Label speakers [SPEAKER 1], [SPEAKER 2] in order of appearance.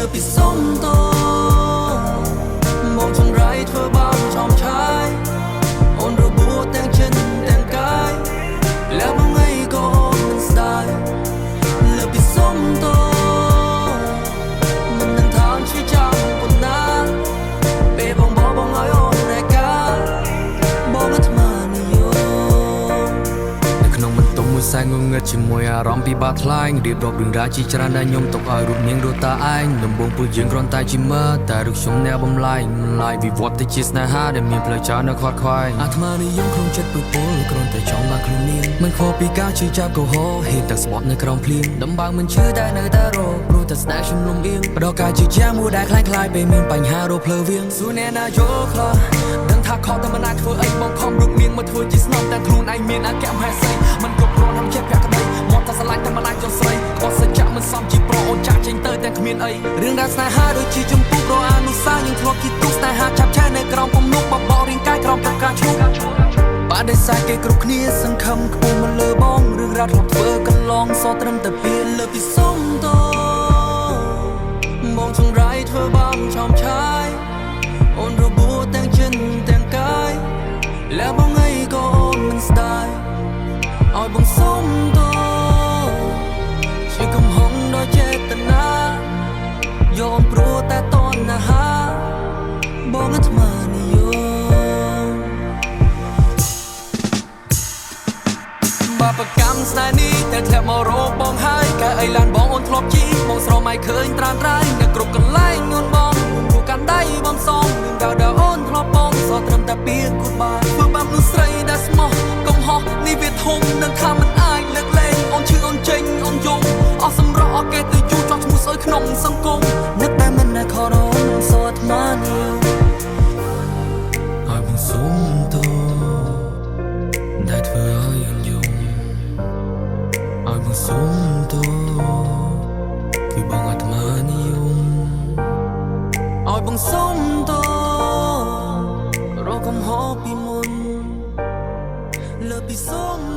[SPEAKER 1] លើពីសុំតមកចង្រៃធ្វើបានចំឆាយអូនរបួសទាំងចិត្តទាំងកាយแล้วบางไงก็មិនស្ដាយលើពីសុំតមិននឹងថងជួយចាំប៉ុណ្ណាពេលបងឲ្យអូនរែកាបងអាត្មានិយមនៅក្នុងបន្ទប់មួយសែងងងឹតជាមួយអារម្មណ៍ពិបាកថ្លែងរៀបរាប់រឿងរ៉ាវជាច្រើនដែលខ្ញុំទុកឲ្យរូបនាងរត់តាឯងដំបងពួកយើងគ្រាន់តែជាមើលតែរូបខ្ញុំអ្នកបំលែងវិវត្តទៅជាស្នេហាដែលមានផ្លូវចារនៅខ្វាត់ខ្វាយអាត្មានិយមក្នុងចិត្តពុពលគ្រាន់តែចង់បានខ្លួននាងមិនខុសពីការជឿចាប់កុហកហេតុតែស្បត់នៅក្រោមភ្លៀងដំបើងមិនឈឺតែនៅតែរកព្រោះតែស្នេហ៍ខ្ញុំលំអៀងបដការជាជាមួយដែលคล้ายៗពេលមានបញ្ហារោគភ្លើវៀងសួរអ្នកណាយល់ខ្លះដឹងថាខកតែមិនអាចធ្វើអីបងខំរូបនាងមកធ្វើជាស្នំតែខ្លួនឯងមានអាកមហេសីមិនគ្រប់គ្រាន់នឹងចិត្តភក្តីមកតែស្រឡាញ់តែមិនអាចចង់ស្រីខុសសច្ចៈមិនសមជាប្រុសអូនចាក់ចេញទៅតែគ្មានអីរឿងរ៉ាវស្នេហាដូចជាចម្ពោះរអនុសាសន៍យើងធ្លាប់គិតទុកស្នេហាចាប់ឆានៅក្រោមពំនុកបបោរាងកាយក្រោមទឹកការឈូបាត់ដោយសារគេគ្រប់គ្នាសង្ឃឹមខ្ពស់មកលើបងរឿងរ៉ាវធ្លាប់ធ្វើកន្លងសត្រឹមតែពេលលើពីសុំតមកចង្រៃធ្វើបានចំឆាយអូនរបួសទាំងចិត្តទាំងកាយแล้วបងไงក៏អូនមិនស្ដាយឲ្យបងសុំតជាកំហុសដោយចេតនាយកអូនព្រោះតែតណ្ហាបងអាត្មានិយមបាបកម្មស្នេហ៍នេះតែធ្លាប់មករកបងហើយកែអីឡានបងអូនធ្លាប់ជីបងស្រមៃឃើញត្រានត្រៃនៅគ្រប់កន្លែងអូនបងព្រោះកាន់ដៃបងសំនឹងដៅអូនធ្លាប់បងសត្រឹមតែពីគូបាយធ្វើបាបនោះស្រីដែលស្មោះកុំហោះនេះវាធំនឹងថាមិនអាចលើកលែងអូនឈឺអូនចេញអូនយំអស់សម្រស់អស់គេទៅជួចចោះឈ្មោះស្អុយក្នុងសង្គមនឹកតែមិនដែលខរអូនសោអាត្មានិយមឲ្យបងសុំតដែលធ្វើឲ្យអូនយំឲ្យបងសុំតគឺបងអាត្មានិយមឲ្យបងសុំតរកកំហុសពីមុនលើពីសុំ